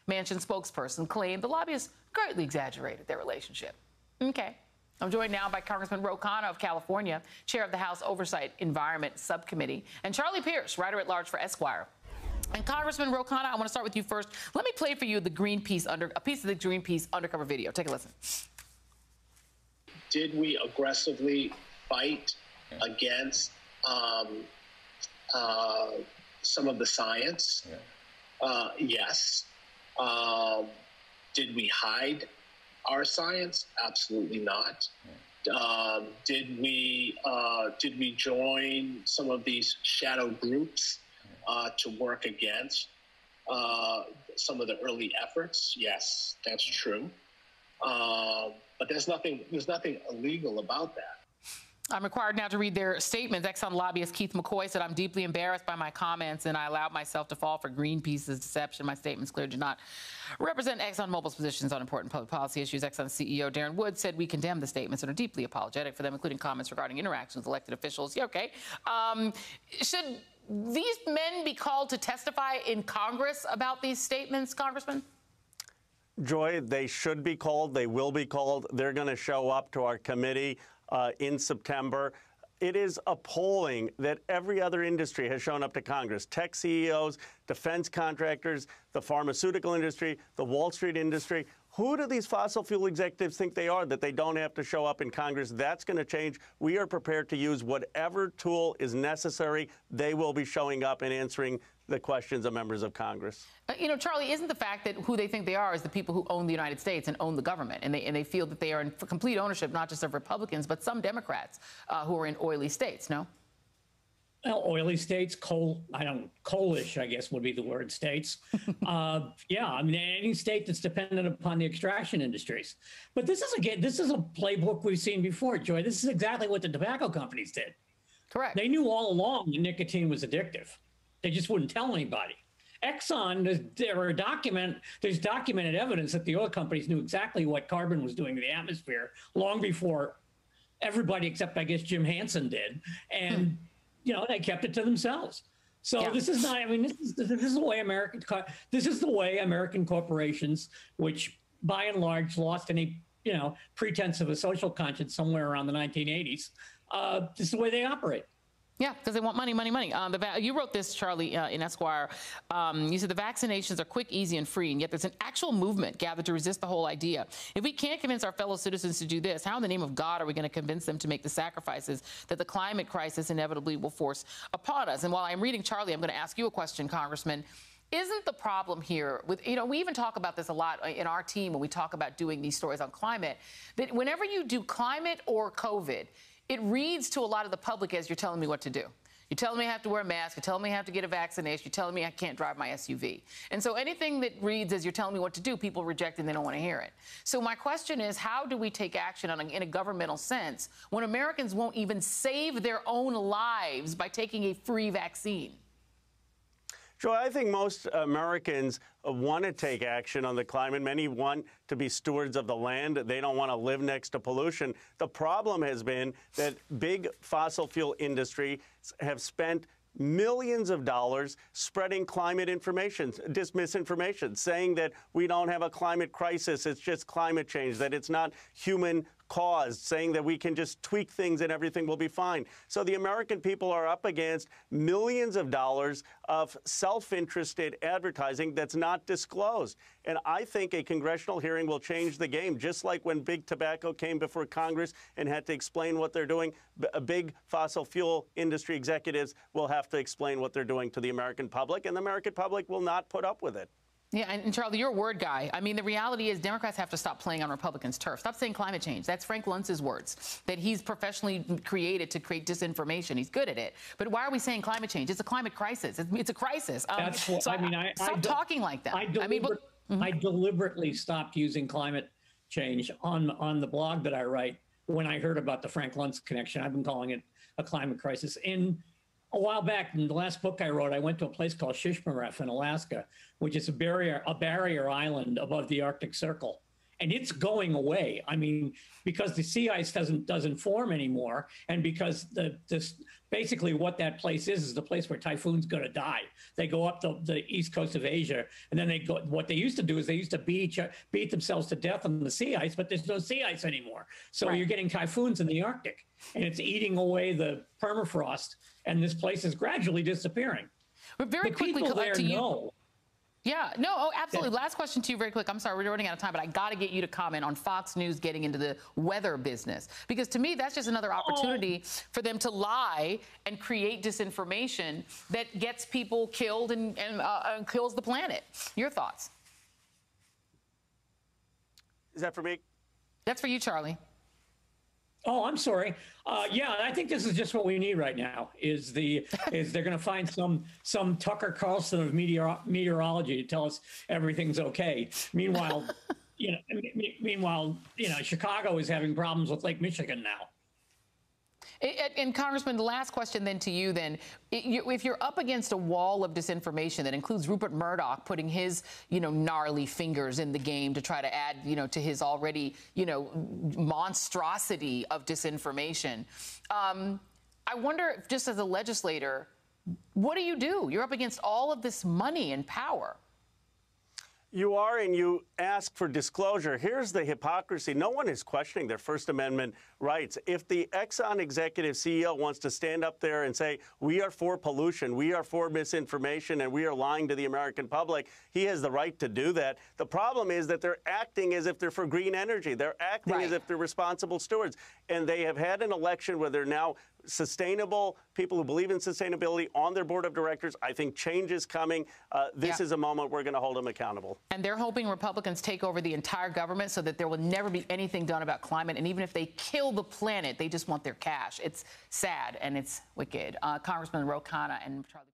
Mansion spokesperson claimed the lobbyists greatly exaggerated their relationship. Okay. I'm joined now by Congressman Khanna of California, chair of the House Oversight Environment Subcommittee, and Charlie Pierce, writer-at-large for Esquire. And Congressman Khanna, I want to start with you first. Let me play for you the a piece of the Greenpeace undercover video. Take a listen. Did we aggressively fight against some of the science? Yes. Did we hide our science? Absolutely not. Did we join some of these shadow groups to work against some of the early efforts? Yes, that's true. But there's nothing illegal about that. I'm required now to read their statements. Exxon lobbyist Keith McCoy said, "I'm deeply embarrassed by my comments and I allowed myself to fall for Greenpeace's deception. My statements clearly do not represent ExxonMobil's positions on important public policy issues." Exxon CEO Darren Woods said, "We condemn the statements and are deeply apologetic for them, including comments regarding interactions with elected officials." Yeah, okay. Should these men be called to testify in Congress about these statements, Congressman? Joy, they should be called. They will be called. They're going to show up to our committee in September. It is appalling that every other industry has shown up to Congress. Tech CEOs, defense contractors, the pharmaceutical industry, the Wall Street industry. Who do these fossil fuel executives think they are that they don't have to show up in Congress? That's going to change. We are prepared to use whatever tool is necessary. They will be showing up and answering the questions of members of Congress. You know, Charlie, isn't the fact that who they think they are is the people who own the United States and own the government, and they feel that they are in complete ownership, not just of Republicans, but some Democrats who are in oily states, no? Well, oily states, coalish, I guess would be the word, states. Yeah, I mean, any state that's dependent upon the extraction industries. But this is a playbook we've seen before, Joy. This is exactly what the tobacco companies did. Correct. They knew all along that nicotine was addictive. They just wouldn't tell anybody. Exxon, there's documented evidence that the oil companies knew exactly what carbon was doing to the atmosphere long before everybody except, I guess, Jim Hansen did. And, you know, they kept it to themselves. So this is not, I mean, this is the way American corporations, which by and large lost any, you know, pretense of a social conscience somewhere around the 1980s, this is the way they operate. Yeah, because they want money, money, money. You wrote this, Charlie, in Esquire. You said the vaccinations are quick, easy, and free, and yet there's an actual movement gathered to resist the whole idea. If we can't convince our fellow citizens to do this, how in the name of God are we going to convince them to make the sacrifices that the climate crisis inevitably will force upon us? And while I'm reading Charlie, I'm going to ask you a question, Congressman. Isn't the problem here with, you know, we even talk about this a lot in our team when we talk about doing these stories on climate, that whenever you do climate or COVID, it reads to a lot of the public as you're telling me what to do. You're telling me I have to wear a mask. You're telling me I have to get a vaccination. You're telling me I can't drive my SUV. And so anything that reads as you're telling me what to do, people reject and they don't want to hear it. So my question is, how do we take action in a governmental sense when Americans won't even save their own lives by taking a free vaccine? Joy, I think most Americans want to take action on the climate. Many want to be stewards of the land. They don't want to live next to pollution. The problem has been that big fossil fuel industry have spent millions of dollars spreading climate misinformation, saying that we don't have a climate crisis, it's just climate change, that it's not human caused, saying that we can just tweak things and everything will be fine. So the American people are up against millions of dollars of self-interested advertising that's not disclosed. And I think a congressional hearing will change the game, just like when big tobacco came before Congress and had to explain what they're doing. Big fossil fuel industry executives will have to explain what they're doing to the American public, and the American public will not put up with it. Yeah, and Charlie, you're a word guy. I mean, the reality is Democrats have to stop playing on Republicans' turf. Stop saying climate change. That's Frank Luntz's words, that he's professionally created to create disinformation. He's good at it. But why are we saying climate change? It's a climate crisis. It's a crisis. That's what, so I mean, stop talking like that. I deliberately stopped using climate change on the blog that I write when I heard about the Frank Luntz connection. I've been calling it a climate crisis. A while back, in the last book I wrote, I went to a place called Shishmaref in Alaska, which is a barrier island above the Arctic Circle. and it's going away. I mean, because the sea ice doesn't form anymore, and because basically what that place is the place where typhoons going to die. They go up the east coast of Asia, and then they go. What they used to do is they used to beat themselves to death on the sea ice, but there's no sea ice anymore. So you're getting typhoons in the Arctic, and it's eating away the permafrost, and this place is gradually disappearing. But very quickly, people there to you. know. Yeah, no, oh, absolutely. Last question to you very quick. I'm sorry, we're running out of time, but I got to get you to comment on Fox News getting into the weather business. Because to me, that's just another opportunity for them to lie and create disinformation that gets people killed and kills the planet. Your thoughts? Is that for me? That's for you, Charlie. Oh, I'm sorry. Yeah, I think this is just what we need right now. Is they're going to find some Tucker Carlson of meteorology to tell us everything's okay. Meanwhile, Chicago is having problems with Lake Michigan now. And Congressman, the last question then to you then, if you're up against a wall of disinformation that includes Rupert Murdoch putting his, gnarly fingers in the game to try to add, to his already, monstrosity of disinformation, I wonder if just as a legislator, what do you do? You're up against all of this money and power. You are, and you ask for disclosure. Here's the hypocrisy. No one is questioning their First Amendment rights. If the Exxon executive CEO wants to stand up there and say, we are for pollution, we are for misinformation, and we are lying to the American public, he has the right to do that. The problem is that they're acting as if they're for green energy. They're acting as if they're responsible stewards. And they have had an election where they're now sustainable, people who believe in sustainability on their board of directors. I think change is coming. This is a moment we're going to hold them accountable. And they're hoping Republicans take over the entire government so that there will never be anything done about climate. And even if they kill the planet, they just want their cash. It's sad and it's wicked. Congressman Khanna and Charlie.